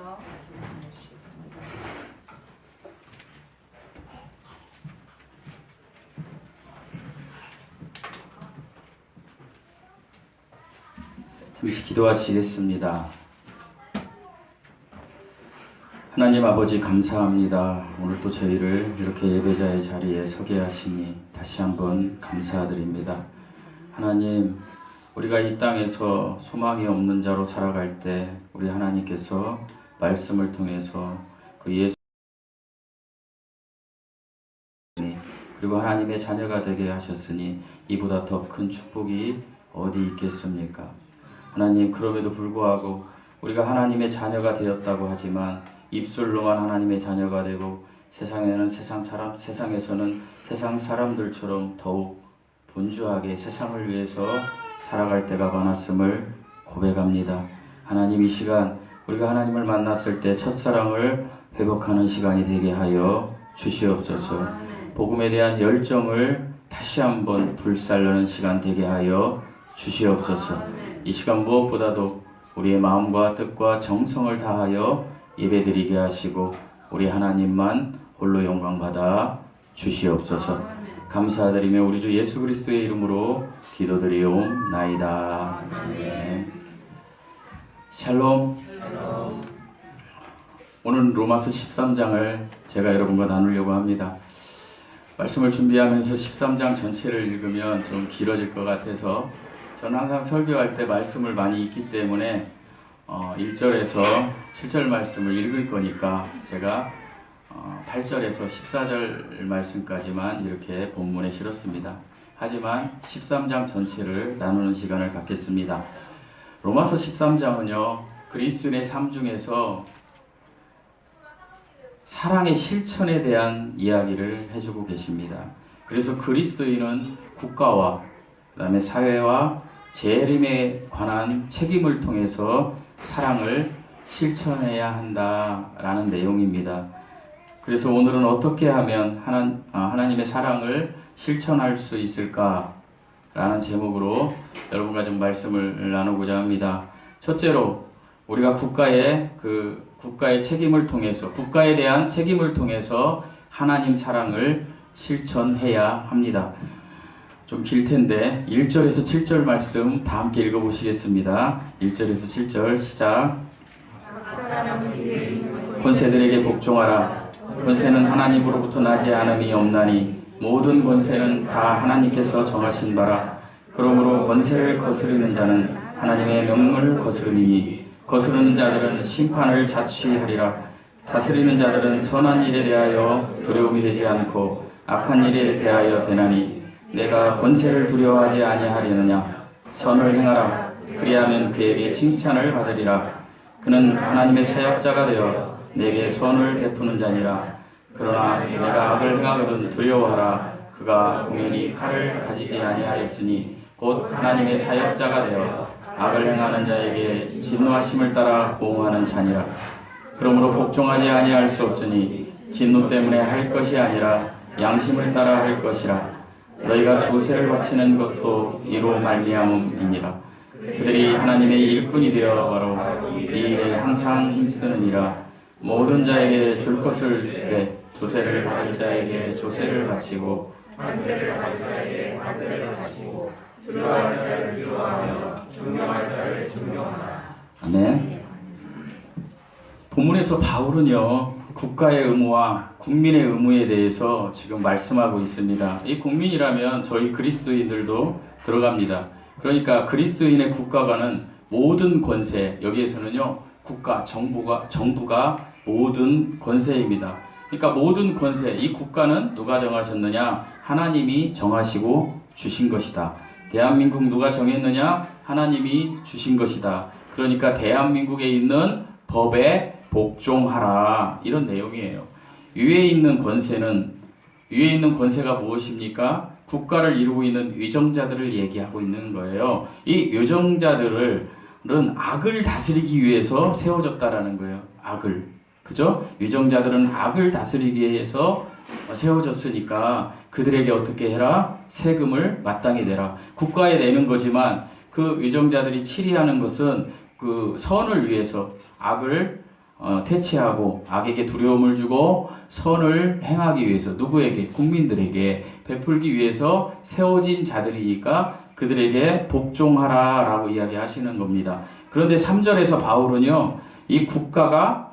주셔서 말씀해 주시겠습니다. 잠시 기도하시겠습니다. 하나님 아버지 감사합니다. 오늘 또 저희를 이렇게 예배자의 자리에 서게 하시니 다시 한번 감사드립니다. 하나님, 우리가 이 땅에서 소망이 없는 자로 살아갈 때 우리 하나님께서 말씀을 통해서 그 예수 그리고 하나님의 자녀가 되게 하셨으니 이보다 더 큰 축복이 어디 있겠습니까? 하나님, 그럼에도 불구하고 우리가 하나님의 자녀가 되었다고 하지만 입술로만 하나님의 자녀가 되고 세상에서는 세상 사람들처럼 더욱 분주하게 세상을 위해서 살아갈 때가 많았음을 고백합니다. 하나님, 이 시간 우리가 하나님을 만났을 때 첫사랑을 회복하는 시간이 되게 하여 주시옵소서. 복음에 대한 열정을 다시 한번 불살르는 시간 되게 하여 주시옵소서. 이 시간 무엇보다도 우리의 마음과 뜻과 정성을 다하여 예배드리게 하시고 우리 하나님만 홀로 영광받아 주시옵소서. 감사드리며 우리 주 예수 그리스도의 이름으로 기도드리옵나이다. 아멘. 샬롬. 오늘 로마서 13장을 제가 여러분과 나누려고 합니다. 말씀을 준비하면서 13장 전체를 읽으면 좀 길어질 것 같아서 저는 항상 설교할 때 말씀을 많이 읽기 때문에 1절에서 7절 말씀을 읽을 거니까 제가 8절에서 14절 말씀까지만 이렇게 본문에 실었습니다. 하지만 13장 전체를 나누는 시간을 갖겠습니다. 로마서 13장은요, 그리스도인의 삶 중에서 사랑의 실천에 대한 이야기를 해주고 계십니다. 그래서 그리스도인은 국가와 그 다음에 사회와 재림에 관한 책임을 통해서 사랑을 실천해야 한다라는 내용입니다. 그래서 오늘은 어떻게 하면 하나님의 사랑을 실천할 수 있을까라는 제목으로 여러분과 좀 말씀을 나누고자 합니다. 첫째로 우리가 국가의 책임을 통해서, 국가에 대한 책임을 통해서 하나님 사랑을 실천해야 합니다. 좀 길 텐데 1절에서 7절 말씀 다 함께 읽어보시겠습니다. 1절에서 7절 시작. 권세들에게 복종하라. 권세는 하나님으로부터 나지 않음이 없나니 모든 권세는 다 하나님께서 정하신 바라. 그러므로 권세를 거스르는 자는 하나님의 명령을 거스르니 거스르는 자들은 심판을 자취하리라. 다스리는 자들은 선한 일에 대하여 두려움이 되지 않고 악한 일에 대하여 되나니 내가 권세를 두려워하지 아니하려느냐. 선을 행하라. 그리하면 그에게 칭찬을 받으리라. 그는 하나님의 사역자가 되어 내게 선을 베푸는 자니라. 그러나 내가 악을 행하거든 두려워하라. 그가 공연히 칼을 가지지 아니하였으니 곧 하나님의 사역자가 되어 악을 행하는 자에게 진노하심을 따라 보응하는 자니라. 그러므로 복종하지 아니할 수 없으니 진노 때문에 할 것이 아니라 양심을 따라 할 것이라. 너희가 조세를 바치는 것도 이로 말미암음이니라. 그들이 하나님의 일꾼이 되어 바로 이 일에 항상 힘쓰느니라. 모든 자에게 줄 것을 주되 조세를 받을 자에게 조세를 바치고 관세를 받을 자에게 관세를 바치고 두려워할 자를 두려워하며 존경할 자를 존경하라. 아멘. 본문에서 바울은요, 국가의 의무와 국민의 의무에 대해서 지금 말씀하고 있습니다. 이 국민이라면 저희 그리스도인들도 들어갑니다. 그러니까 그리스도인의 국가관은 모든 권세, 여기에서는요, 국가, 정부가 모든 권세입니다. 그러니까 모든 권세, 이 국가는 누가 정하셨느냐? 하나님이 정하시고 주신 것이다. 대한민국 누가 정했느냐? 하나님이 주신 것이다. 그러니까 대한민국에 있는 법에 복종하라, 이런 내용이에요. 위에 있는 권세가 무엇입니까? 국가를 이루고 있는 위정자들을 얘기하고 있는 거예요. 이 위정자들은 악을 다스리기 위해서 세워졌다라는 거예요. 악을. 그죠? 위정자들은 악을 다스리기 위해서 세워졌으니까 그들에게 어떻게 해라? 세금을 마땅히 내라. 국가에 내는 거지만 그 위정자들이 치리하는 것은 그 선을 위해서, 악을 퇴치하고 악에게 두려움을 주고 선을 행하기 위해서 누구에게? 국민들에게 베풀기 위해서 세워진 자들이니까 그들에게 복종하라라고 이야기하시는 겁니다. 그런데 3절에서 바울은요, 이 국가가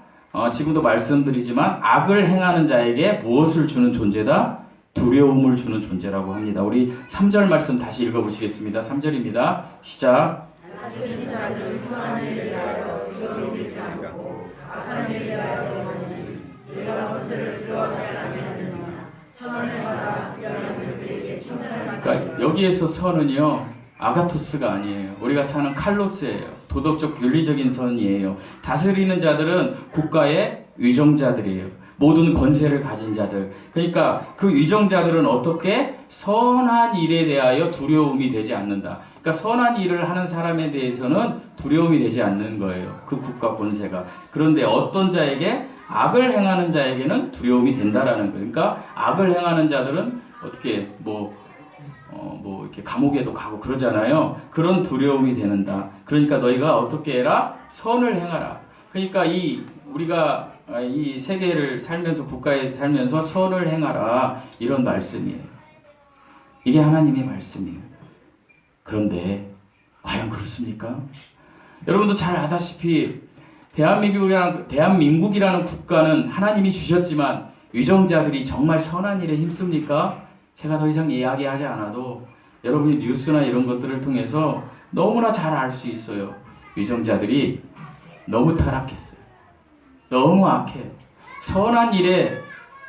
지금도 말씀드리지만 악을 행하는 자에게 무엇을 주는 존재다? 두려움을 주는 존재라고 합니다. 우리 3절 말씀 다시 읽어보시겠습니다. 3절입니다. 시작. 그러니까 여기에서 선은요, 아가토스가 아니에요. 우리가 사는 칼로스예요. 도덕적 윤리적인 선이에요. 다스리는 자들은 국가의 위정자들이에요. 모든 권세를 가진 자들. 그러니까 그 위정자들은 어떻게? 선한 일에 대하여 두려움이 되지 않는다. 그러니까 선한 일을 하는 사람에 대해서는 두려움이 되지 않는 거예요. 그 국가 권세가. 그런데 어떤 자에게? 악을 행하는 자에게는 두려움이 된다라는 거예요. 그러니까 악을 행하는 자들은 어떻게 이렇게 감옥에도 가고 그러잖아요. 그런 두려움이 되는다. 그러니까 너희가 어떻게 해라? 선을 행하라. 그러니까 우리가 이 세계를 살면서 국가에 살면서 선을 행하라 이런 말씀이에요. 이게 하나님의 말씀이에요. 그런데 과연 그렇습니까? 여러분도 잘 아다시피 대한민국이라는 국가는 하나님이 주셨지만 위정자들이 정말 선한 일에 힘씁니까? 제가 더 이상 이야기하지 않아도 여러분이 뉴스나 이런 것들을 통해서 너무나 잘 알 수 있어요. 위정자들이 너무 타락했어요. 너무 악해요. 선한 일에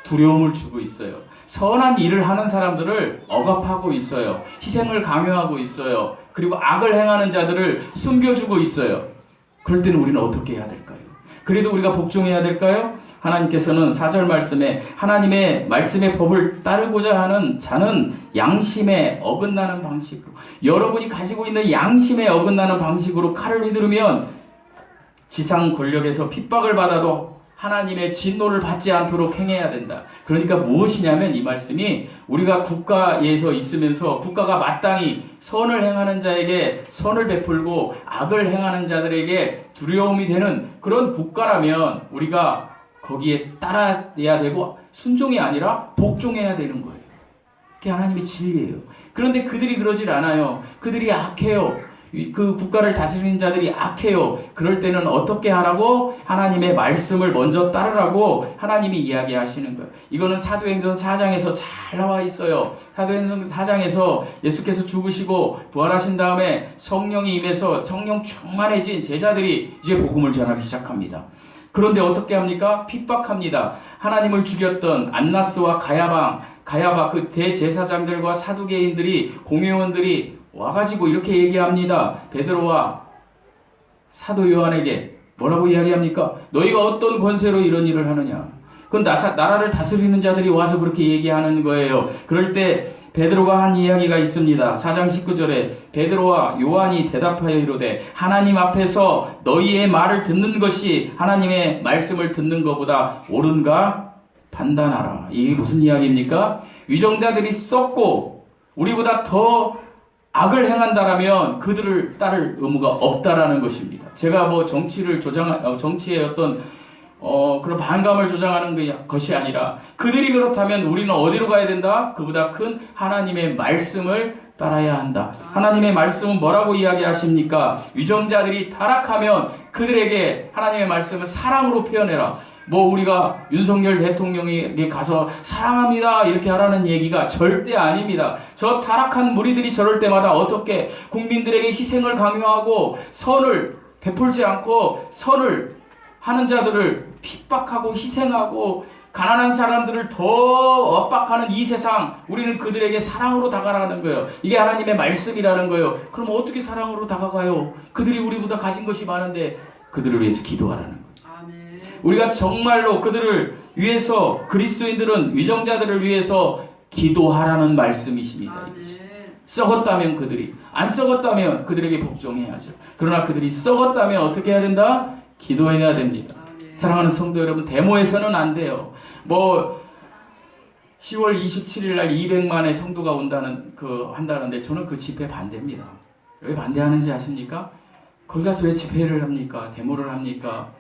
두려움을 주고 있어요. 선한 일을 하는 사람들을 억압하고 있어요. 희생을 강요하고 있어요. 그리고 악을 행하는 자들을 숨겨주고 있어요. 그럴 때는 우리는 어떻게 해야 될까요? 그래도 우리가 복종해야 될까요? 하나님께서는 4절 말씀에 하나님의 말씀의 법을 따르고자 하는 자는 양심에 어긋나는 방식으로, 여러분이 가지고 있는 양심에 어긋나는 방식으로 칼을 휘두르면 지상 권력에서 핍박을 받아도 하나님의 진노를 받지 않도록 행해야 된다. 그러니까 무엇이냐면 이 말씀이 우리가 국가에서 있으면서 국가가 마땅히 선을 행하는 자에게 선을 베풀고 악을 행하는 자들에게 두려움이 되는 그런 국가라면 우리가 거기에 따라야 되고 순종이 아니라 복종해야 되는 거예요. 그게 하나님의 진리예요. 그런데 그들이 그러질 않아요. 그들이 악해요. 그 국가를 다스리는 자들이 악해요. 그럴 때는 어떻게 하라고? 하나님의 말씀을 먼저 따르라고 하나님이 이야기하시는 거예요. 이거는 사도행전 4장에서 잘 나와 있어요. 사도행전 4장에서 예수께서 죽으시고 부활하신 다음에 성령이 임해서 성령 충만해진 제자들이 이제 복음을 전하기 시작합니다. 그런데 어떻게 합니까? 핍박합니다. 하나님을 죽였던 안나스와 가야바 그 대제사장들과 사두개인들이 공회원들이 와가지고 이렇게 얘기합니다. 베드로와 사도 요한에게 뭐라고 이야기합니까? 너희가 어떤 권세로 이런 일을 하느냐? 그건 나라를 다스리는 자들이 와서 그렇게 얘기하는 거예요. 그럴 때 베드로가 한 이야기가 있습니다. 4장 19절에 베드로와 요한이 대답하여 이르되 하나님 앞에서 너희의 말을 듣는 것이 하나님의 말씀을 듣는 것보다 옳은가 판단하라. 이게 무슨 이야기입니까? 위정자들이 썩고 우리보다 더 악을 행한다라면 그들을 따를 의무가 없다라는 것입니다. 제가 정치의 어떤 그런 반감을 조장하는 것이 아니라 그들이 그렇다면 우리는 어디로 가야 된다? 그보다 큰 하나님의 말씀을 따라야 한다. 하나님의 말씀은 뭐라고 이야기하십니까? 위정자들이 타락하면 그들에게 하나님의 말씀을 사랑으로 표현해라. 우리가 윤석열 대통령에게 가서 사랑합니다 이렇게 하라는 얘기가 절대 아닙니다. 저 타락한 무리들이 저럴 때마다 어떻게 국민들에게 희생을 강요하고 선을 베풀지 않고 선을 하는 자들을 핍박하고 희생하고 가난한 사람들을 더 압박하는 이 세상, 우리는 그들에게 사랑으로 다가가는 거예요. 이게 하나님의 말씀이라는 거예요. 그럼 어떻게 사랑으로 다가가요? 그들이 우리보다 가진 것이 많은데 그들을 위해서 기도하라는 거예요. 우리가 정말로 그들을 위해서, 그리스도인들은 위정자들을 위해서 기도하라는 말씀이십니다. 썩었다면 그들이, 안 썩었다면 그들에게 복종해야죠. 그러나 그들이 썩었다면 어떻게 해야 된다? 기도해야 됩니다. 사랑하는 성도 여러분, 데모에서는 안 돼요. 10월 27일 날 200만의 성도가 한다는데 저는 그 집회 반대입니다. 왜 반대하는지 아십니까? 거기 가서 왜 집회를 합니까? 데모를 합니까?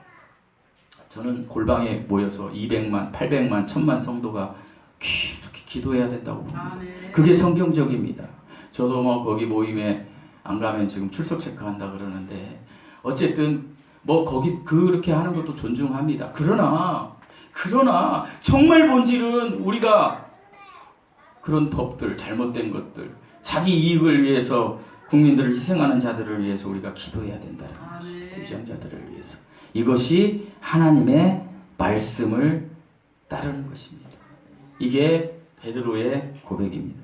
저는 골방에 모여서 200만, 800만, 1000만 성도가 깊숙이 기도해야 된다고 봅니다. 그게 성경적입니다. 저도 뭐 거기 모임에 안 가면 지금 출석 체크한다 그러는데 어쨌든 뭐 거기 그렇게 하는 것도 존중합니다. 그러나 정말 본질은 우리가 그런 법들, 잘못된 것들, 자기 이익을 위해서 국민들을 희생하는 자들을 위해서 우리가 기도해야 된다는 것입니다. 위정자들을 위해서. 이것이 하나님의 말씀을 따르는 것입니다. 이게 베드로의 고백입니다.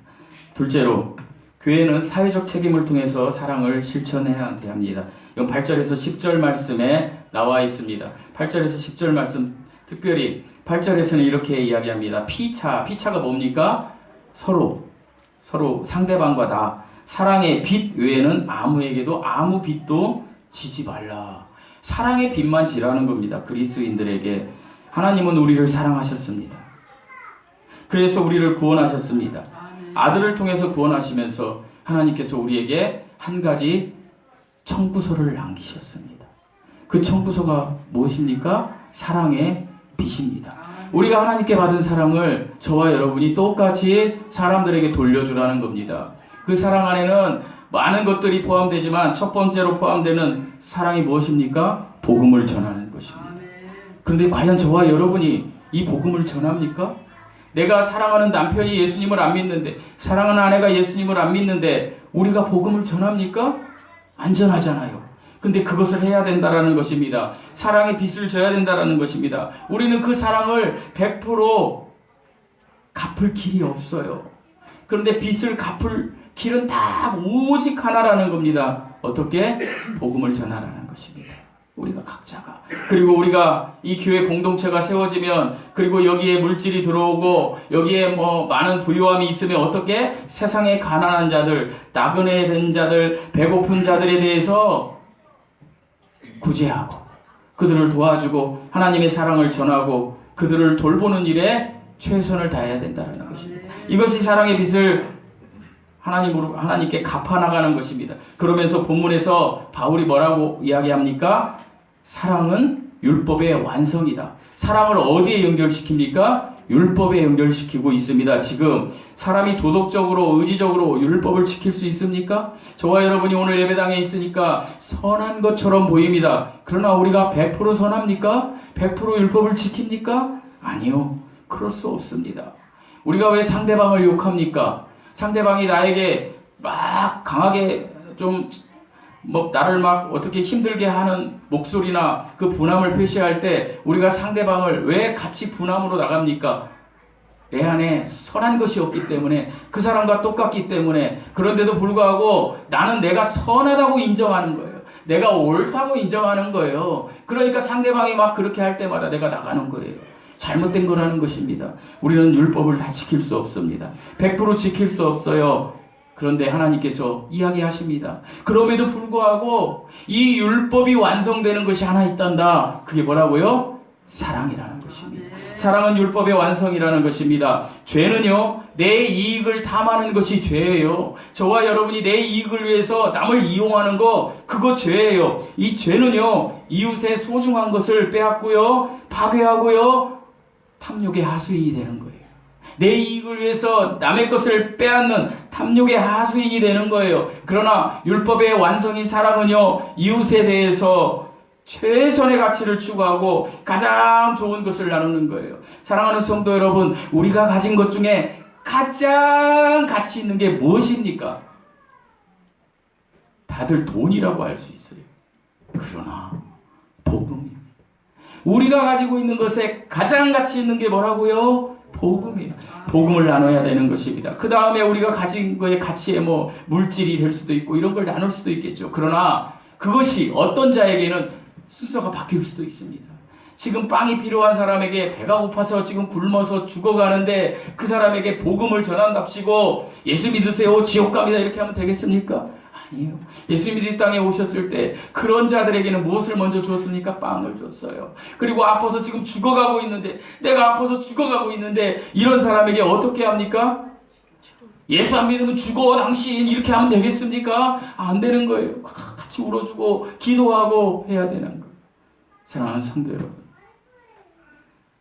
둘째로 교회는 사회적 책임을 통해서 사랑을 실천해야 합니다. 이건 8절에서 10절 말씀에 나와 있습니다. 8절에서 10절 말씀 특별히 8절에서는 이렇게 이야기합니다. 피차가 뭡니까? 서로 상대방과 나 사랑의 빛 외에는 아무에게도 아무 빛도 지지 말라. 사랑의 빛만 지라는 겁니다. 그리스도인들에게. 하나님은 우리를 사랑하셨습니다. 그래서 우리를 구원하셨습니다. 아들을 통해서 구원하시면서 하나님께서 우리에게 한 가지 청구서를 남기셨습니다. 그 청구서가 무엇입니까? 사랑의 빛입니다. 우리가 하나님께 받은 사랑을 저와 여러분이 똑같이 사람들에게 돌려주라는 겁니다. 그 사랑 안에는 많은 것들이 포함되지만 첫 번째로 포함되는 사랑이 무엇입니까? 복음을 전하는 것입니다. 그런데 과연 저와 여러분이 이 복음을 전합니까? 내가 사랑하는 남편이 예수님을 안 믿는데, 사랑하는 아내가 예수님을 안 믿는데 우리가 복음을 전합니까? 안 전하잖아요. 근데 그것을 해야 된다라는 것입니다. 사랑의 빛을 져야 된다라는 것입니다. 우리는 그 사랑을 100% 갚을 길이 없어요. 그런데 빛을 갚을 길은 다 오직 하나라는 겁니다. 어떻게? 복음을 전하라는 것입니다. 우리가 각자가. 그리고 우리가 이 교회 공동체가 세워지면, 그리고 여기에 물질이 들어오고 여기에 뭐 많은 부유함이 있으면 어떻게? 세상에 가난한 자들, 나그네 된 자들, 배고픈 자들에 대해서 구제하고 그들을 도와주고 하나님의 사랑을 전하고 그들을 돌보는 일에 최선을 다해야 된다는 것입니다. 이것이 사랑의 빛을 하나님께 갚아나가는 것입니다. 그러면서 본문에서 바울이 뭐라고 이야기합니까? 사랑은 율법의 완성이다. 사랑을 어디에 연결시킵니까? 율법에 연결시키고 있습니다. 지금 사람이 도덕적으로 의지적으로 율법을 지킬 수 있습니까? 저와 여러분이 오늘 예배당에 있으니까 선한 것처럼 보입니다. 그러나 우리가 100% 선합니까? 100% 율법을 지킵니까? 아니요. 그럴 수 없습니다. 우리가 왜 상대방을 욕합니까? 상대방이 나에게 막 강하게 좀 나를 막 어떻게 힘들게 하는 목소리나 그 분함을 표시할 때 우리가 상대방을 왜 같이 분함으로 나갑니까? 내 안에 선한 것이 없기 때문에, 그 사람과 똑같기 때문에. 그런데도 불구하고 나는 내가 선하다고 인정하는 거예요. 내가 옳다고 인정하는 거예요. 그러니까 상대방이 막 그렇게 할 때마다 내가 나가는 거예요. 잘못된 거라는 것입니다. 우리는 율법을 다 지킬 수 없습니다. 100% 지킬 수 없어요. 그런데 하나님께서 이야기하십니다. 그럼에도 불구하고 이 율법이 완성되는 것이 하나 있단다. 그게 뭐라고요? 사랑이라는 것입니다. 사랑은 율법의 완성이라는 것입니다. 죄는요, 내 이익을 탐하는 것이 죄예요. 저와 여러분이 내 이익을 위해서 남을 이용하는 거, 그거 죄예요. 이 죄는요, 이웃의 소중한 것을 빼앗고요, 파괴하고요, 탐욕의 하수인이 되는 거예요. 내 이익을 위해서 남의 것을 빼앗는 탐욕의 하수인이 되는 거예요. 그러나 율법의 완성인 사랑은요, 이웃에 대해서 최선의 가치를 추구하고 가장 좋은 것을 나누는 거예요. 사랑하는 성도 여러분, 우리가 가진 것 중에 가장 가치 있는 게 무엇입니까? 다들 돈이라고 할 수 있어요. 그러나 복음입니다. 우리가 가지고 있는 것에 가장 가치 있는 게 뭐라고요? 복음이에요. 복음을 나눠야 되는 것입니다. 그 다음에 우리가 가진 거의 가치에 물질이 될 수도 있고 이런 걸 나눌 수도 있겠죠. 그러나 그것이 어떤 자에게는 순서가 바뀔 수도 있습니다. 지금 빵이 필요한 사람에게 배가 고파서 지금 굶어서 죽어가는데 그 사람에게 복음을 전한답시고 예수 믿으세요, 지옥 갑니다, 이렇게 하면 되겠습니까? 아니에요. 예수님이 이 땅에 오셨을 때 그런 자들에게는 무엇을 먼저 주었습니까? 빵을 줬어요. 그리고 아파서 지금 죽어가고 있는데, 내가 아파서 죽어가고 있는데 이런 사람에게 어떻게 합니까? 예수 안 믿으면 죽어 당신, 이렇게 하면 되겠습니까? 안 되는 거예요. 같이 울어주고 기도하고 해야 되는 거예요. 사랑하는 성도 여러분,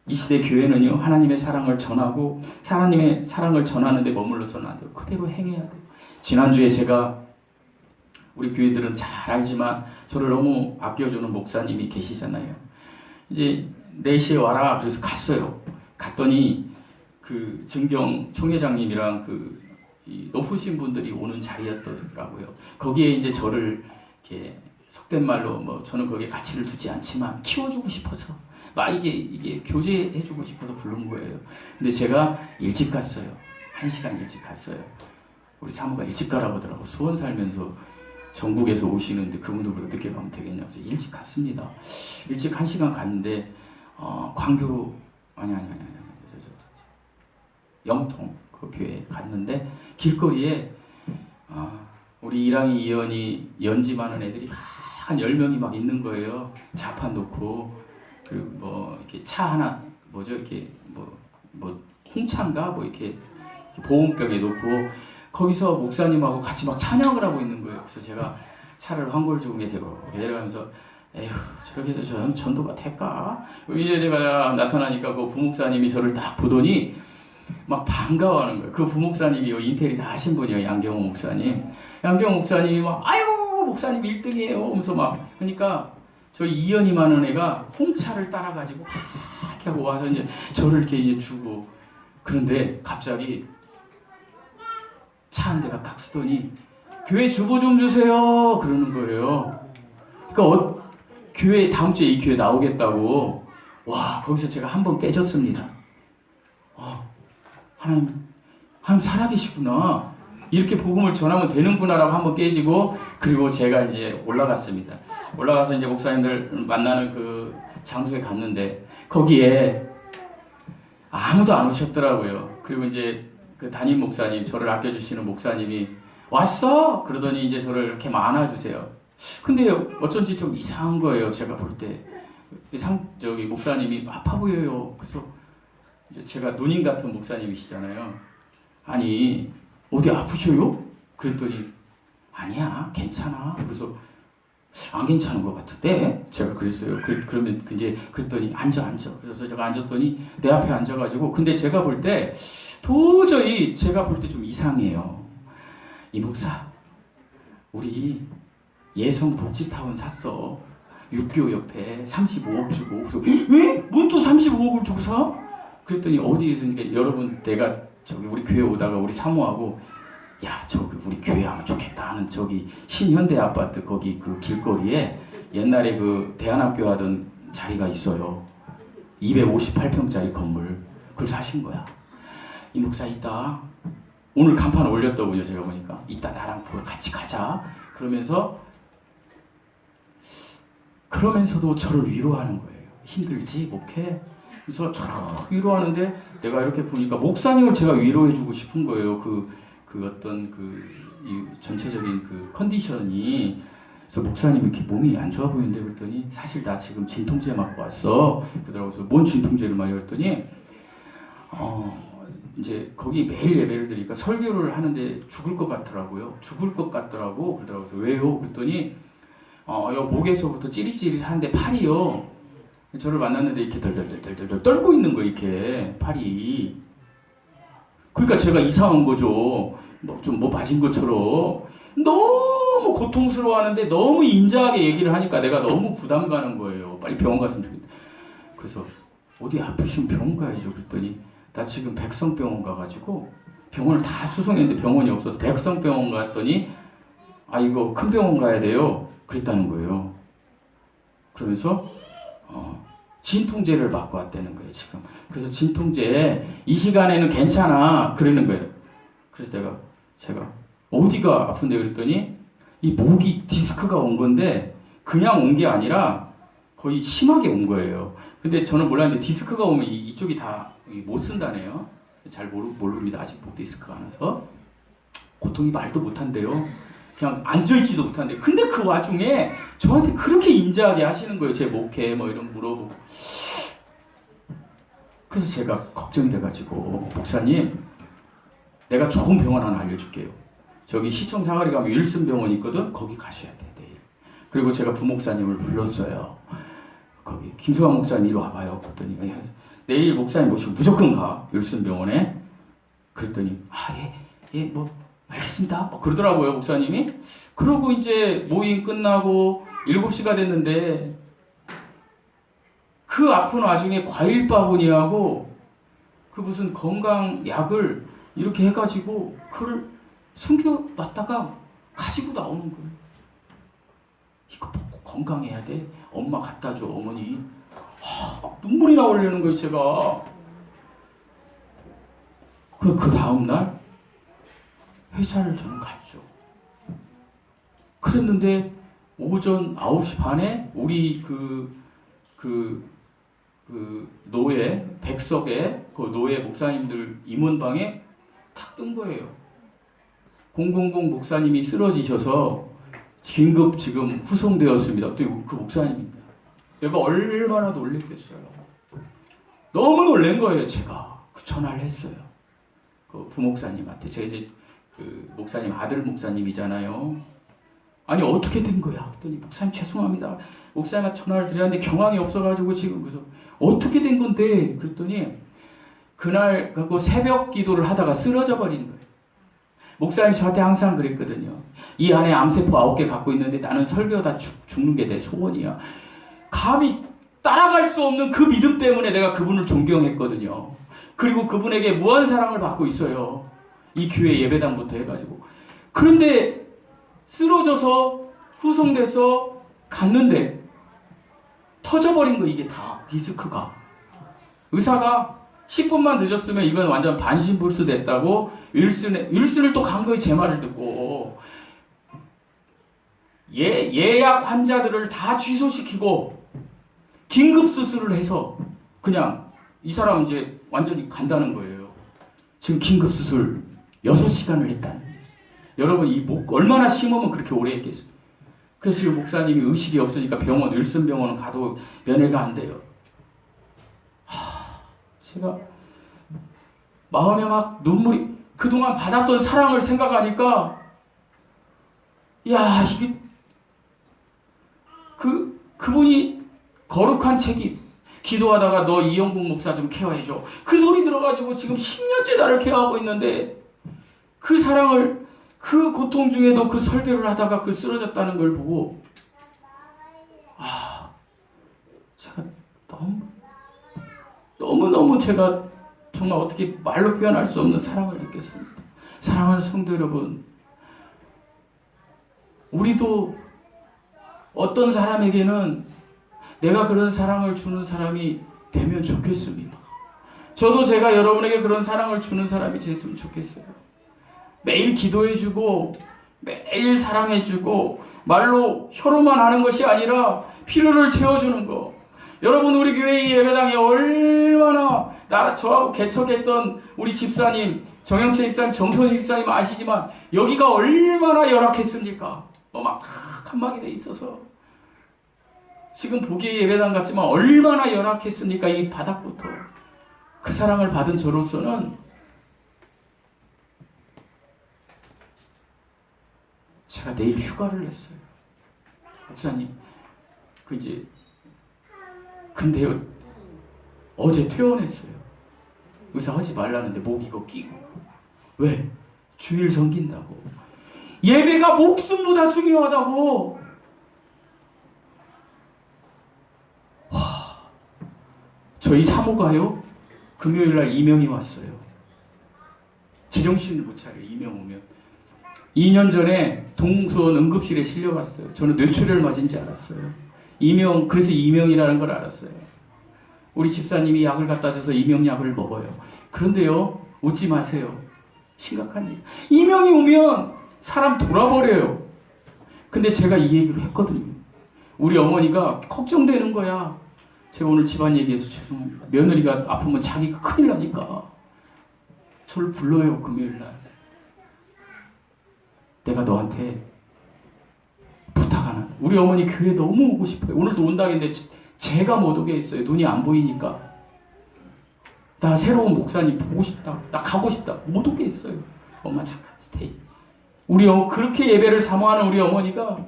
이 시대 교회는요, 하나님의 사랑을 전하고 하나님의 사랑을 전하는데 머물러서는 안 돼요. 그대로 행해야 돼요. 지난주에 제가 우리 교회들은 잘 알지만 저를 너무 아껴주는 목사님이 계시잖아요. 이제 4시에 와라 그래서 갔어요. 갔더니 그 증경 총회장님이랑 이 높으신 분들이 오는 자리였더라고요. 거기에 이제 저를 이렇게 속된 말로 뭐 저는 거기에 가치를 두지 않지만 키워주고 싶어서 막 이게 교제해주고 싶어서 부른 거예요. 근데 제가 일찍 갔어요. 1시간 일찍 갔어요. 우리 사모가 일찍 가라고 하더라고. 수원 살면서 전국에서 오시는데 그분들보다 늦게 가면 되겠냐고. 일찍 갔습니다. 일찍 1시간 갔는데 광교로 아니 영통 그 교회에 갔는데 길거리에 우리 이랑이 이연이 연지 많은 애들이 막 한 10명이 막 있는 거예요. 자판 놓고 그리고 뭐 이렇게 차 하나 뭐죠 이렇게 뭐 홍차인가 뭐 이렇게 보온병에 놓고 거기서 목사님하고 같이 막 찬양을 하고 있는 거예요. 그래서 제가 차를 황골주공에 데려가면서 에휴 저렇게 해서 전도가 될까? 이제 제가 나타나니까 그 부목사님이 저를 딱 보더니 막 반가워하는 거예요. 그 부목사님이 인테리 다 하신 분이에요. 양경호 목사님. 양경호 목사님이 막 아이고 목사님 1등이에요 하면서 막 그러니까 저희 이연이 많은 애가 홍차를 따라가지고 막 이렇게 하고 와서 이제 저를 이렇게 이제 주고 그런데 갑자기 차 한 대가 딱 쓰더니 교회 주보 좀 주세요 그러는 거예요. 그러니까 교회 다음 주에 이 교회 나오겠다고. 와 거기서 제가 한번 깨졌습니다. 하나님 살아계시구나. 이렇게 복음을 전하면 되는구나라고 한번 깨지고 그리고 제가 이제 올라갔습니다. 올라가서 이제 목사님들 만나는 그 장소에 갔는데 거기에 아무도 안 오셨더라고요. 그리고 이제 그 담임 목사님, 저를 아껴주시는 목사님이 왔어? 그러더니 이제 저를 이렇게 안아주세요. 근데 어쩐지 좀 이상한 거예요. 제가 볼 때. 저기 목사님이 아파 보여요. 그래서 이제 제가 누님 같은 목사님이시잖아요. 아니 어디 아프셔요? 그랬더니 아니야 괜찮아. 그래서 안 괜찮은 것 같은데 제가 그랬어요. 그러면 이제 그랬더니 앉아. 그래서 제가 앉았더니 내 앞에 앉아가지고 근데 제가 볼 때 도저히 제가 볼 때 좀 이상해요. 이 목사 우리 예성 복지타운 샀어. 육교 옆에 35억 주고. 그래서 왜? 뭔 또 35억을 주고 사? 그랬더니 어디에서 여러분 내가 저기 우리 교회 오다가 우리 사모하고 야 저기 우리 교회 하면 좋겠다 하는 저기 신현대 아파트 거기 그 길거리에 옛날에 그 대안학교 하던 자리가 있어요. 258평짜리 건물. 그걸 사신 거야. 이 목사 이따 오늘 간판 올렸더군요. 제가 보니까 이따 나랑 보러 같이 가자. 그러면서도 저를 위로하는 거예요. 힘들지 목회? 그래서 저를 위로하는데 내가 이렇게 보니까 목사님을 제가 위로해주고 싶은 거예요. 그 어떤 이 전체적인 그 컨디션이. 그래서 목사님 이렇게 몸이 안 좋아 보이는데 그랬더니 사실 나 지금 진통제 맞고 왔어. 그러더라고요. 그래서 뭔 진통제를 맞아 그랬더니 이제 거기 매일 예배를 드리니까 설교를 하는데 죽을 것 같더라고요. 그러더라고요. 그래서 왜요? 그랬더니 목에서부터 찌릿찌릿한데 팔이요. 저를 만났는데 이렇게 덜덜덜덜 떨고 있는 거 이렇게 팔이. 그러니까 제가 이상한 거죠. 뭐 맞은 것처럼 너무 고통스러워하는데 너무 인자하게 얘기를 하니까 내가 너무 부담 가는 거예요. 빨리 병원 갔으면 좋겠다. 그래서 어디 아프시면 병원 가야죠. 그랬더니 나 지금 백성병원 가가지고 병원을 다 수송했는데 병원이 없어서 백성병원 갔더니 이거 큰 병원 가야 돼요. 그랬다는 거예요. 그러면서 진통제를 맞고 왔다는 거예요 지금. 그래서 진통제 이 시간에는 괜찮아 그러는 거예요. 그래서 제가 어디가 아픈데 그랬더니 이 목이 디스크가 온 건데 그냥 온 게 아니라 거의 심하게 온 거예요. 근데 저는 몰랐는데 디스크가 오면 이쪽이 다 못 쓴다네요. 잘 모릅니다. 아직 목 디스크가 안 와서. 고통이 말도 못한대요. 그냥 앉아있지도 못한대. 근데 그 와중에 저한테 그렇게 인자하게 하시는 거예요. 제 목회 뭐 이런 물어보고. 그래서 제가 걱정이 돼가지고 목사님 내가 좋은 병원 하나 알려줄게요. 저기 시청 사거리 가면 윌슨병원 있거든. 거기 가셔야 돼 내일. 그리고 제가 부목사님을 불렀어요. 거기 김수환 목사님 이리 와봐요. 그랬더니 내일 목사님 모시고 무조건 가. 율순병원에. 그랬더니 뭐 알겠습니다. 뭐 그러더라고요, 목사님이. 그러고 이제 모임 끝나고 7시가 됐는데 그 아픈 와중에 과일 바구니하고 그 무슨 건강약을 이렇게 해가지고 그걸 숨겨놨다가 가지고 나오는 거예요. 이거 먹고 건강해야 돼. 엄마 갖다 줘, 어머니. 눈물이 나오려는 거예요, 제가. 그 다음날 회사를 저는 갔죠. 그랬는데 오전 9시 반에 우리 그 노예, 백석의 그 노예 목사님들 임원방에 탁 뜬 거예요. 000 목사님이 쓰러지셔서 긴급 지금 후송되었습니다. 또 그 목사님입니다. 내가 얼마나 놀랬겠어요. 너무 놀란 거예요, 제가. 전화를 했어요. 그 부목사님한테. 제가 이제 그 목사님 아들 목사님이잖아요. 아니 어떻게 된 거야? 그랬더니 목사님 죄송합니다. 목사님한테 전화를 드렸는데 경황이 없어가지고 지금 그래서 어떻게 된 건데? 그랬더니 그날 그 새벽 기도를 하다가 쓰러져 버린 거예요. 목사님이 저한테 항상 그랬거든요. 이 안에 암세포 9개 갖고 있는데 나는 설교하다 죽는 게 내 소원이야. 감히 따라갈 수 없는 그 믿음 때문에 내가 그분을 존경했거든요. 그리고 그분에게 무한 사랑을 받고 있어요. 이 교회 예배당부터 해가지고. 그런데 쓰러져서 후송돼서 갔는데 터져버린 거 이게 다 디스크가. 의사가 10분만 늦었으면 이건 완전 반신불수 됐다고 윌슨을 또 간 거예요. 제 말을 듣고. 예약 환자들을 다 취소시키고 긴급 수술을 해서 그냥 이 사람 이제 완전히 간다는 거예요. 지금 긴급 수술 6시간을 했다는 거예요. 여러분 이 목 얼마나 심으면 그렇게 오래 했겠어요. 그래서 지금 목사님이 의식이 없으니까 병원, 윌슨병원은 가도 면회가 안 돼요. 제가 마음에 막 눈물이, 그동안 받았던 사랑을 생각하니까 이게 그분이 거룩한 책임, 기도하다가 너 이영국 목사 좀 케어해줘. 그 소리 들어가지고 지금 10년째 나를 케어하고 있는데 그 사랑을, 그 고통 중에도 그 설교를 하다가 그 쓰러졌다는 걸 보고 제가 너무너무 제가 정말 어떻게 말로 표현할 수 없는 사랑을 느꼈습니다. 사랑하는 성도 여러분, 우리도 어떤 사람에게는 내가 그런 사랑을 주는 사람이 되면 좋겠습니다. 저도 제가 여러분에게 그런 사랑을 주는 사람이 됐으면 좋겠어요. 매일 기도해주고 매일 사랑해주고 말로 혀로만 하는 것이 아니라 필요를 채워주는 거. 여러분 우리 교회 예배당에 얼마나 저하고 개척했던 우리 집사님 정영채 집사님, 정선희 집사님 아시지만 여기가 얼마나 열악했습니까? 막 칸막이 돼 있어서 지금 보기에 예배당 같지만 얼마나 열악했습니까? 이 바닥부터. 그 사랑을 받은 저로서는 제가 내일 휴가를 냈어요. 목사님, 근데요, 어제 퇴원했어요. 의사 하지 말라는데 목 이거 끼고. 왜? 주일 섬긴다고. 예배가 목숨보다 중요하다고. 저희 사모가요, 금요일날 이명이 왔어요. 제정신을 못 차려요, 이명 오면. 2년 전에 동수원 응급실에 실려갔어요. 저는 뇌출혈 맞은지 알았어요. 그래서 이명이라는 걸 알았어요. 우리 집사님이 약을 갖다 줘서 이명약을 먹어요. 그런데요, 웃지 마세요. 심각한 일. 이명이 오면 사람 돌아버려요. 근데 제가 이 얘기를 했거든요. 우리 어머니가 걱정되는 거야. 제가 오늘 집안 얘기해서 죄송합니다. 며느리가 아프면 자기가 큰일 나니까 저를 불러요, 금요일날. 내가 너한테 부탁 하나. 우리 어머니 교회 너무 오고 싶어요. 오늘도 온다고 했는데 제가 못 오게 했어요. 눈이 안 보이니까. 나 새로운 목사님 보고 싶다. 나 가고 싶다. 못 오게 했어요. 엄마 잠깐 스테이. 그렇게 예배를 사모하는 우리 어머니가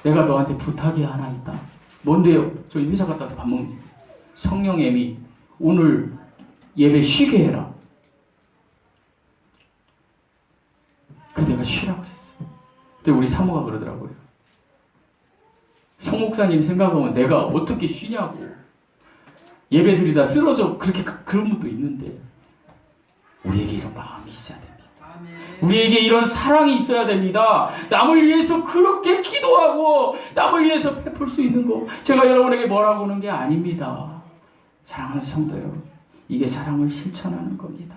내가 너한테 부탁이 하나 있다. 뭔데요? 저희 회사 갔다 와서 밥 먹는 성령 애미 오늘 예배 쉬게 해라. 그 내가 쉬라고 그랬어. 그때 우리 사모가 그러더라고요. 성 목사님 생각하면 내가 어떻게 쉬냐고. 예배드리다 쓰러져. 그렇게 그런 분도 있는데 우리에게 이런 마음이 있어야 됩니다. 우리에게 이런 사랑이 있어야 됩니다. 남을 위해서 그렇게 기도하고 남을 위해서 베풀 수 있는 거. 제가 여러분에게 뭐라고 하는 게 아닙니다. 사랑하는 성도 여러분, 이게 사랑을 실천하는 겁니다.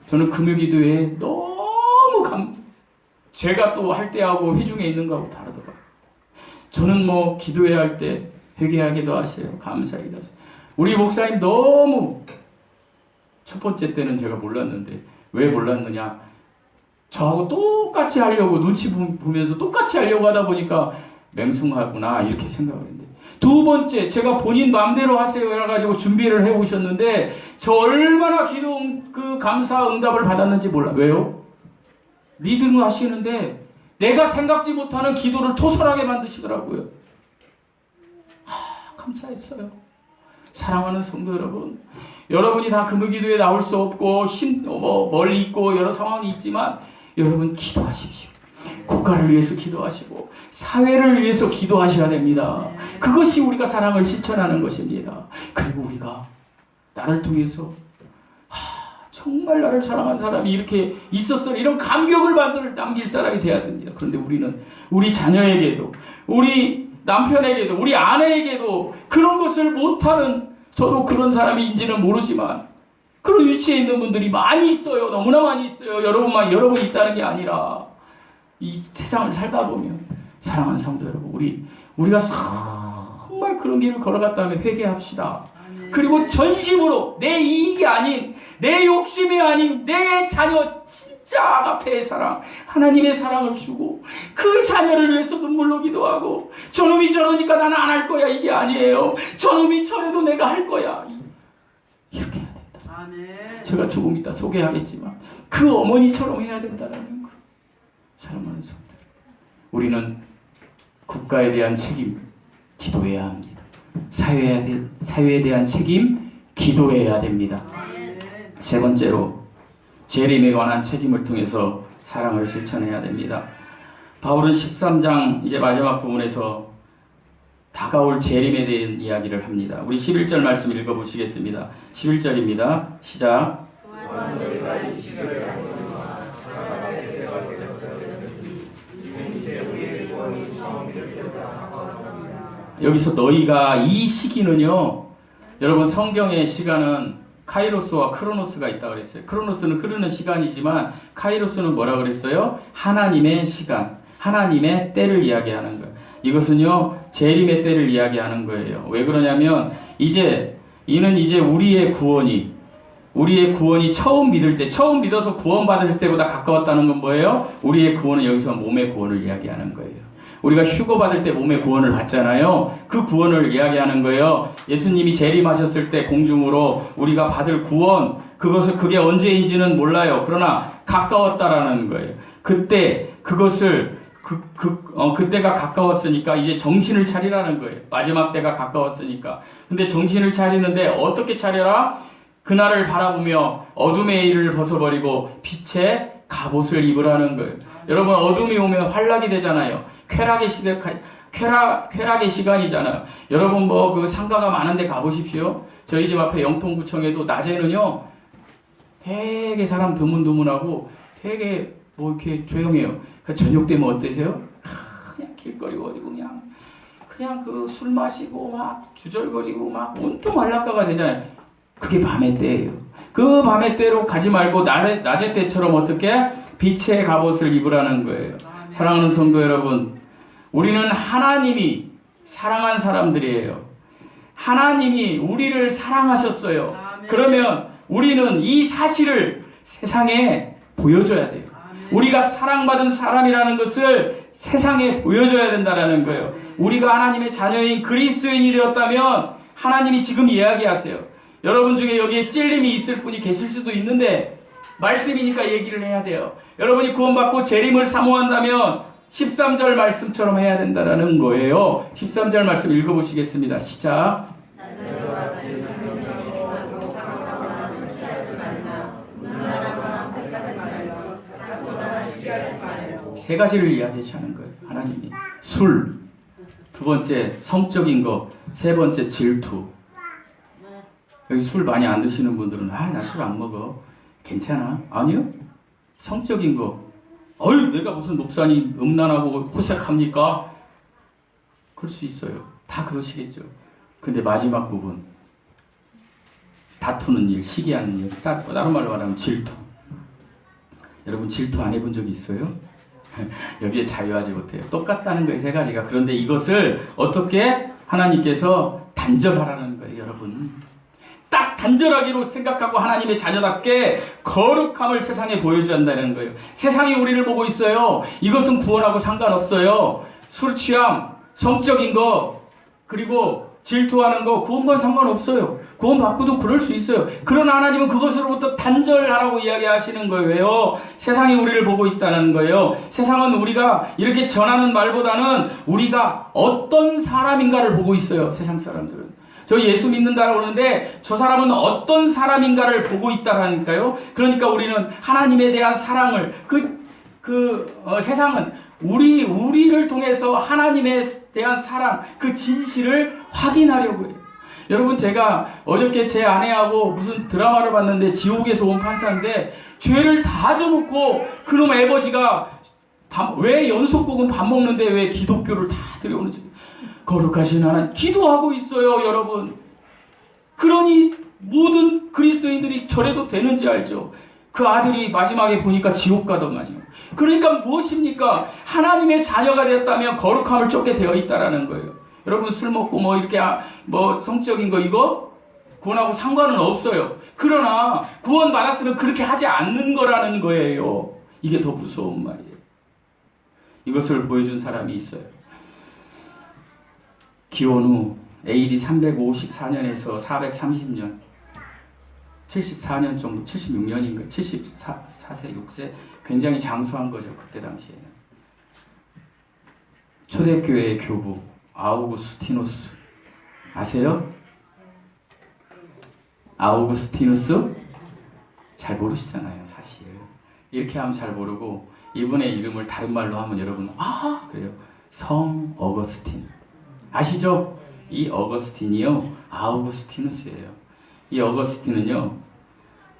저는 금요기도에 너무 제가 또 할 때하고 회중에 있는 거하고 다르더라고요. 저는 뭐 기도해야 할 때 회개하기도 하세요. 감사하기도 하세요. 우리 목사님 너무 첫 번째 때는 제가 몰랐는데 왜 몰랐느냐? 저하고 똑같이 하려고 눈치 보면서 똑같이 하려고 하다 보니까 맹숭하구나 이렇게 생각을 했는데, 두 번째 제가 본인 마음대로 하세요 해가지고 준비를 해오셨는데 저 얼마나 기도 그 감사 응답을 받았는지 몰라. 왜요? 리드는 하시는데 내가 생각지 못하는 기도를 토설하게 만드시더라고요. 감사했어요. 사랑하는 성도 여러분, 여러분이 다 금요기도에 나올 수 없고 멀리 있고 여러 상황이 있지만 여러분 기도하십시오. 국가를 위해서 기도하시고 사회를 위해서 기도하셔야 됩니다. 그것이 우리가 사랑을 실천하는 것입니다. 그리고 우리가 나를 통해서 정말 나를 사랑한 사람이 이렇게 있었어, 이런 감격을 남길 사람이 돼야 됩니다. 그런데 우리는 우리 자녀에게도 우리 남편에게도 우리 아내에게도 그런 것을 못하는, 저도 그런 사람인지는 모르지만 그런 위치에 있는 분들이 많이 있어요. 너무나 많이 있어요. 여러분이 있다는 게 아니라 이 세상을 살다 보면 사랑하는 성도 여러분, 우리가 정말 그런 길을 걸어갔다면 회개합시다. 그리고 전심으로 내 이익이 아닌, 내 욕심이 아닌 내 자녀 진짜 아가페의 사랑, 하나님의 사랑을 주고 그 자녀를 위해서 눈물로 기도하고, 저놈이 저러니까 나는 안 할 거야 이게 아니에요. 저놈이 저래도 내가 할 거야. 이렇게 해야 된다. 아멘. 제가 조금 이따 소개하겠지만 그 어머니처럼 해야 된다는 거. 사랑하는 성도들, 우리는 국가에 대한 책임 기도해야 합니다. 사회에 대한 책임 기도해야 됩니다. 세 번째로 재림에 관한 책임을 통해서 사랑을 실천해야 됩니다. 바울은 13장 이제 마지막 부분에서 다가올 재림에 대한 이야기를 합니다. 우리 11절 말씀 읽어보시겠습니다. 11절입니다. 시작. 여기서 너희가, 이 시기는요, 여러분 성경의 시간은 카이로스와 크로노스가 있다고 그랬어요. 크로노스는 흐르는 시간이지만 카이로스는 뭐라 그랬어요? 하나님의 시간, 하나님의 때를 이야기하는 거예요. 이것은요 재림의 때를 이야기하는 거예요. 왜 그러냐면 이는 이제 우리의 구원이 처음 믿을 때, 처음 믿어서 구원받을 때보다 가까웠다는 건 뭐예요? 우리의 구원은 여기서 몸의 구원을 이야기하는 거예요. 우리가 휴거받을 때 몸의 구원을 받잖아요. 그 구원을 이야기하는 거예요. 예수님이 재림하셨을 때 공중으로 우리가 받을 구원, 그게 언제인지는 몰라요. 그러나 가까웠다라는 거예요. 그때가 가까웠으니까 이제 정신을 차리라는 거예요. 마지막 때가 가까웠으니까. 근데 정신을 차리는데 어떻게 차려라? 그날을 바라보며 어둠의 일을 벗어버리고 빛의 갑옷을 입으라는 거예요. 여러분, 어둠이 오면 환락이 되잖아요. 쾌락의 시간이잖아요. 여러분 그 상가가 많은데 가보십시오. 저희 집 앞에 영통구청에도 낮에는요 되게 사람 드문드문하고 되게 이렇게 조용해요. 저녁 되면 어때세요? 그냥 길거리 어디고 그냥 그 술 마시고 막 주절거리고 막 온통 안락가가 되잖아요. 그게 밤의 때예요. 그 밤의 때로 가지 말고 낮의 때처럼 어떻게 빛의 갑옷을 입으라는 거예요. 사랑하는 성도 여러분, 우리는 하나님이 사랑한 사람들이에요. 하나님이 우리를 사랑하셨어요. 그러면 우리는 이 사실을 세상에 보여줘야 돼요. 우리가 사랑받은 사람이라는 것을 세상에 보여줘야 된다는 거예요. 우리가 하나님의 자녀인 그리스도인이 되었다면 하나님이 지금 이야기하세요. 여러분 중에 여기에 찔림이 있을 분이 계실 수도 있는데 말씀이니까 얘기를 해야 돼요. 여러분이 구원받고 재림을 사모한다면 13절 말씀처럼 해야 된다는 거예요. 13절 말씀 읽어보시겠습니다. 시작. 세 가지를 이야기하는 거예요. 하나님이 술, 두 번째 성적인 거, 세 번째 질투. 여기 술 많이 안 드시는 분들은 나 술 안 먹어. 괜찮아? 아니요. 성적인 거. 어이 내가 무슨 목사님 음란하고 호색합니까? 그럴 수 있어요. 다 그러시겠죠. 근데 마지막 부분 다투는 일, 시기하는 일, 다른 말로 말하면 질투. 여러분 질투 안 해본 적 있어요? 여기에 자유하지 못해요. 똑같다는 거예요. 세 가지가. 그런데 이것을 어떻게 하나님께서 단절하라는 거예요. 여러분 딱 단절하기로 생각하고 하나님의 자녀답게 거룩함을 세상에 보여줘야 한다는 거예요. 세상이 우리를 보고 있어요. 이것은 구원하고 상관없어요. 술 취함, 성적인 거, 그리고 질투하는 거 구원과 상관없어요. 구원 받고도 그럴 수 있어요. 그러나 하나님은 그것으로부터 단절하라고 이야기하시는 거예요. 왜요? 세상이 우리를 보고 있다는 거예요. 세상은 우리가 이렇게 전하는 말보다는 우리가 어떤 사람인가를 보고 있어요. 세상 사람들은. 저 예수 믿는다고 그러는데 저 사람은 어떤 사람인가를 보고 있다라니까요. 그러니까 우리는 하나님에 대한 사랑을 세상은 우리를 통해서 하나님에 대한 사랑, 그 진실을 확인하려고 해요. 여러분 제가 어저께 제 아내하고 무슨 드라마를 봤는데 지옥에서 온 판사인데 죄를 다 져놓고 그놈 애버지가 왜 연속곡은 밥 먹는데 왜 기독교를 다 들여오는지 거룩하신 하나님 기도하고 있어요. 여러분 그러니 모든 그리스도인들이 저래도 되는지 알죠. 그 아들이 마지막에 보니까 지옥 가더만요. 그러니까 무엇입니까? 하나님의 자녀가 되었다면 거룩함을 쫓게 되어 있다라는 거예요. 여러분 술 먹고 이렇게 성적인 거 이거 구원하고 상관은 없어요. 그러나 구원 받았으면 그렇게 하지 않는 거라는 거예요. 이게 더 무서운 말이에요. 이것을 보여준 사람이 있어요. 기원후 AD 354년에서 430년 74년 정도 76년인가 74세 6세 굉장히 장수한 거죠. 그때 당시에는 초대교회의 교부 아우구스티누스 아세요? 아우구스티누스? 잘 모르시잖아요. 사실 이렇게 하면 잘 모르고 이분의 이름을 다른 말로 하면 여러분 그래요. 성 어거스틴 아시죠? 이 어거스틴이요 아우구스티누스예요. 이 어거스틴은요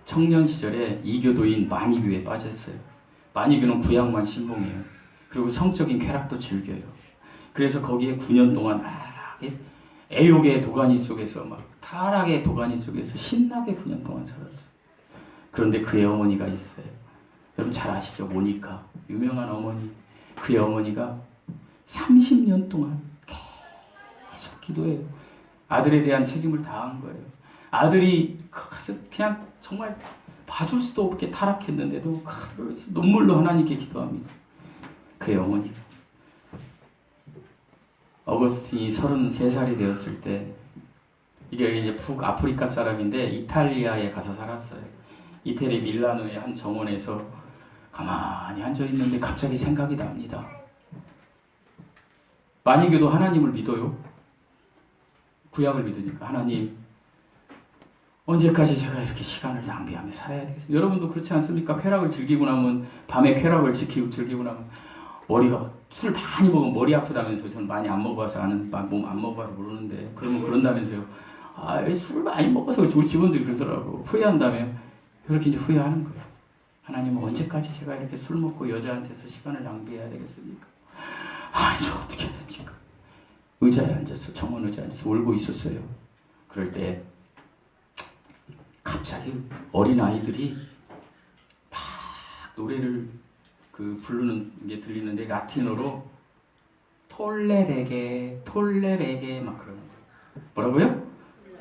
청년 시절에 이교도인 마니교에 빠졌어요. 마니교는 구약만 신봉해요. 그리고 성적인 쾌락도 즐겨요. 그래서 거기에 9년 동안 애욕의 도가니 속에서 타락의 도가니 속에서 신나게 9년 동안 살았어요. 그런데 그의 어머니가 있어요. 여러분 잘 아시죠? 모니카 유명한 어머니. 그의 어머니가 30년 동안 계속 기도해요. 아들에 대한 책임을 다한 거예요. 아들이 그냥 정말 봐줄 수도 없게 타락했는데도 눈물로 하나님께 기도합니다. 그의 어머니가. 어거스틴이 33살이 되었을 때 이게 이제 북아프리카 사람인데 이탈리아에 가서 살았어요. 이태리 밀라노의 한 정원에서 가만히 앉아 있는데 갑자기 생각이 납니다. 마니교도 하나님을 믿어요. 구약을 믿으니까 하나님 언제까지 제가 이렇게 시간을 낭비하며 살아야 되겠어요? 여러분도 그렇지 않습니까? 쾌락을 즐기고 나면 밤에 쾌락을 즐기고 나면 머리가 술 많이 먹으면 머리 아프다면서요. 저는 많이 안 먹어봐서 몸 안 먹어봐서 모르는데 그러면 그런다면서요. 술 많이 먹어서 우리 직원들이 그러더라고. 후회한다며. 그렇게 이제 후회하는 거예요. 하나님은 언제까지 제가 이렇게 술 먹고 여자한테서 시간을 낭비해야 되겠습니까? 저 어떻게 해야 됩니까? 의자에 앉아서 정원 의자에 앉아서 울고 있었어요. 그럴 때 갑자기 어린 아이들이 막 노래를 부르는 게 들리는데 라틴어로 톨레레게 막 그러는 거예요. 뭐라고요?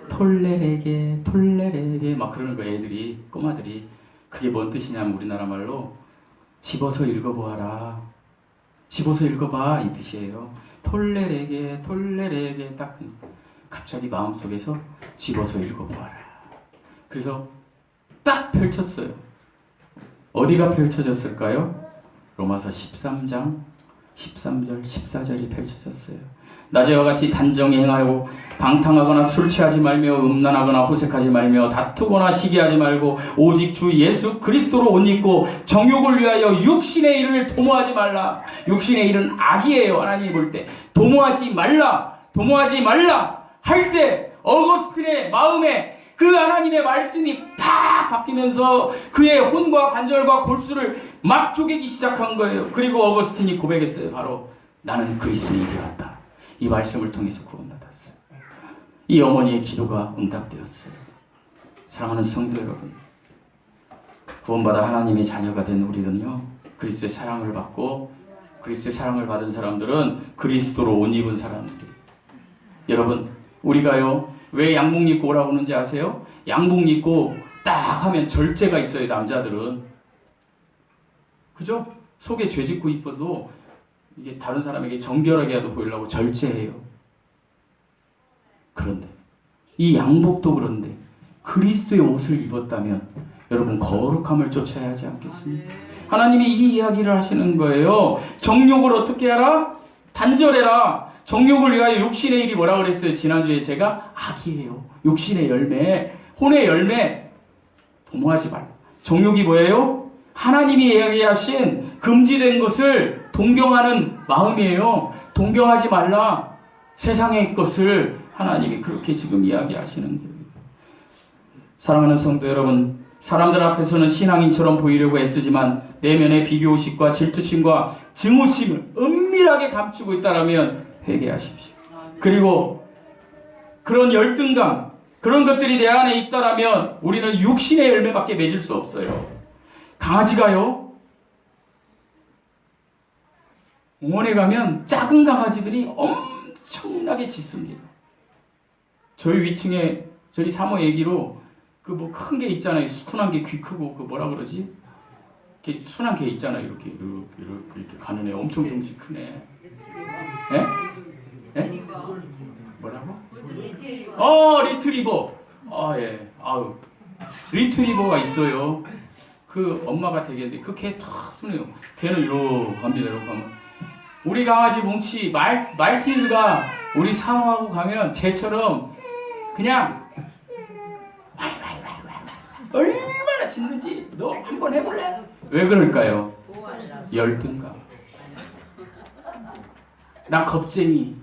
톨레레게 막 그러는 거예요. 애들이 꼬마들이. 그게 뭔 뜻이냐면 우리나라 말로 집어서 읽어보아라. 집어서 읽어봐 이 뜻이에요. 톨레레게 딱 갑자기 마음속에서 집어서 읽어보아라. 그래서 딱 펼쳤어요. 어디가 펼쳐졌을까요? 로마서 13장 13절, 14절이 펼쳐졌어요. 낮에와 같이 단정히 행하고 방탕하거나 술 취하지 말며 음란하거나 호색하지 말며 다투거나 시기하지 말고 오직 주 예수 그리스도로 옷 입고 정욕을 위하여 육신의 일을 도모하지 말라. 육신의 일은 악이에요. 하나님이 볼 때 도모하지 말라 할 때 어거스틴의 마음에 그 하나님의 말씀이 팍 바뀌면서 그의 혼과 관절과 골수를 막 쪼개기 시작한 거예요. 그리고 어거스틴이 고백했어요. 바로 나는 그리스도인이 되었다. 이 말씀을 통해서 구원받았어요. 이 어머니의 기도가 응답되었어요. 사랑하는 성도 여러분, 구원받아 하나님의 자녀가 된 우리는요, 그리스도의 사랑을 받고 그리스도의 사랑을 받은 사람들은 그리스도로 옷 입은 사람들이에요. 여러분, 우리가요 왜 양복 입고 오라고 하는지 아세요? 양복 입고 딱 하면 절제가 있어요. 남자들은. 그죠? 속에 죄 짓고 이뻐도 이게 다른 사람에게 정결하게라도 보이려고 절제해요. 그런데 이 양복도 그런데 그리스도의 옷을 입었다면 여러분 거룩함을 쫓아야 하지 않겠습니까? 하나님이 이 이야기를 하시는 거예요. 정욕을 어떻게 하라? 단절해라. 정욕을 위하여 육신의 일이 뭐라고 그랬어요? 지난주에 제가 악이에요. 육신의 열매, 혼의 열매 도모하지 말라. 정욕이 뭐예요? 하나님이 이야기하신 금지된 것을 동경하는 마음이에요. 동경하지 말라. 세상의 것을 하나님이 그렇게 지금 이야기하시는 거예요. 사랑하는 성도 여러분, 사람들 앞에서는 신앙인처럼 보이려고 애쓰지만 내면의 비교의식과 질투심과 증오심을 은밀하게 감추고 있다면 회개하십시오. 그리고 그런 열등감, 그런 것들이 내 안에 있다면 우리는 육신의 열매밖에 맺을 수 없어요. 강아지가요, 공원에 가면 작은 강아지들이 엄청나게 짖습니다. 저희 위층에 저희 사모 얘기로 그 뭐 큰 게 있잖아요. 순한 게 귀 크고 그 뭐라 그러지? 이렇게 순한 게 있잖아요. 이렇게 가는 애 엄청 덩치 크네. 예? 예? 뭐라고? 리트리버. 아 예. 아우. 리트리버가 있어요. 그 엄마가 되겠는데 그 개 탁 순해요. 걔는 이러고 갑니다. 이러고 가면 우리 강아지 뭉치 말티즈가 우리 사모하고 가면 쟤처럼 그냥 얼마나 짖는지 너 한번 해볼래? 왜 그럴까요? 열등감. 나 겁쟁이.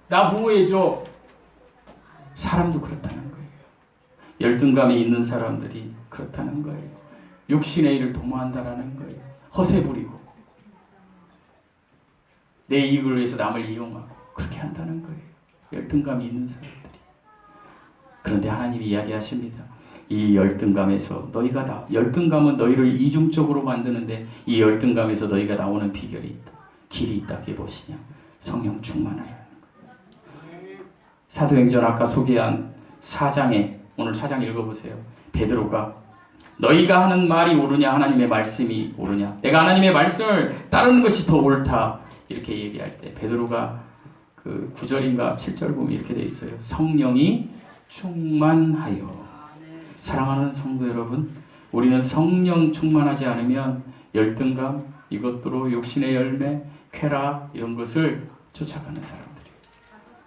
나 보호해줘. 사람도 그렇다는 거예요. 열등감이 있는 사람들이 그렇다는 거예요. 육신의 일을 도모한다라는 거예요. 허세 부리고 내 이익을 위해서 남을 이용하고 그렇게 한다는 거예요. 열등감이 있는 사람들이. 그런데 하나님이 이야기하십니다. 이 열등감에서 너희가 열등감은 너희를 이중적으로 만드는데 이 열등감에서 너희가 나오는 비결이 있다. 길이 있다. 그게 무엇이냐? 성령 충만하라는 거예요. 사도행전 아까 소개한 4장에 오늘 4장 읽어보세요. 베드로가 너희가 하는 말이 옳으냐 하나님의 말씀이 옳으냐 내가 하나님의 말씀을 따르는 것이 더 옳다 이렇게 얘기할 때 베드로가 그 9절인가 7절 보면 이렇게 돼 있어요. 성령이 충만하여. 사랑하는 성도 여러분, 우리는 성령 충만하지 않으면 열등감, 이것으로 육신의 열매, 쾌락 이런 것을 쫓아가는 사람들이에요.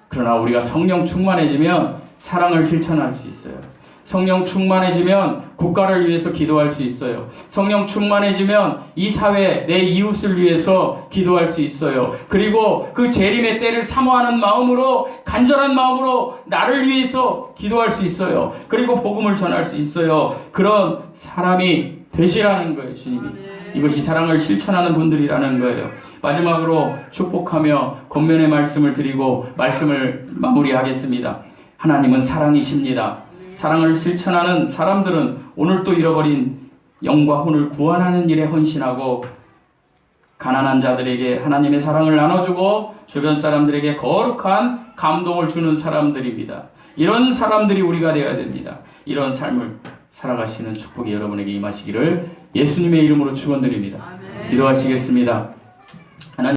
그러나 우리가 성령 충만해지면 사랑을 실천할 수 있어요. 성령 충만해지면 국가를 위해서 기도할 수 있어요. 성령 충만해지면 이 사회, 내 이웃을 위해서 기도할 수 있어요. 그리고 그 재림의 때를 사모하는 마음으로, 간절한 마음으로 나를 위해서 기도할 수 있어요. 그리고 복음을 전할 수 있어요. 그런 사람이 되시라는 거예요, 주님이. 이것이 사랑을 실천하는 분들이라는 거예요. 마지막으로 축복하며 권면의 말씀을 드리고 말씀을 마무리하겠습니다. 하나님은 사랑이십니다. 사랑을 실천하는 사람들은 오늘 또 잃어버린 영과 혼을 구원하는 일에 헌신하고 가난한 자들에게 하나님의 사랑을 나눠주고 주변 사람들에게 거룩한 감동을 주는 사람들입니다. 이런 사람들이 우리가 되어야 됩니다. 이런 삶을 살아가시는 축복이 여러분에게 임하시기를 예수님의 이름으로 축원드립니다. 기도하시겠습니다. 하나님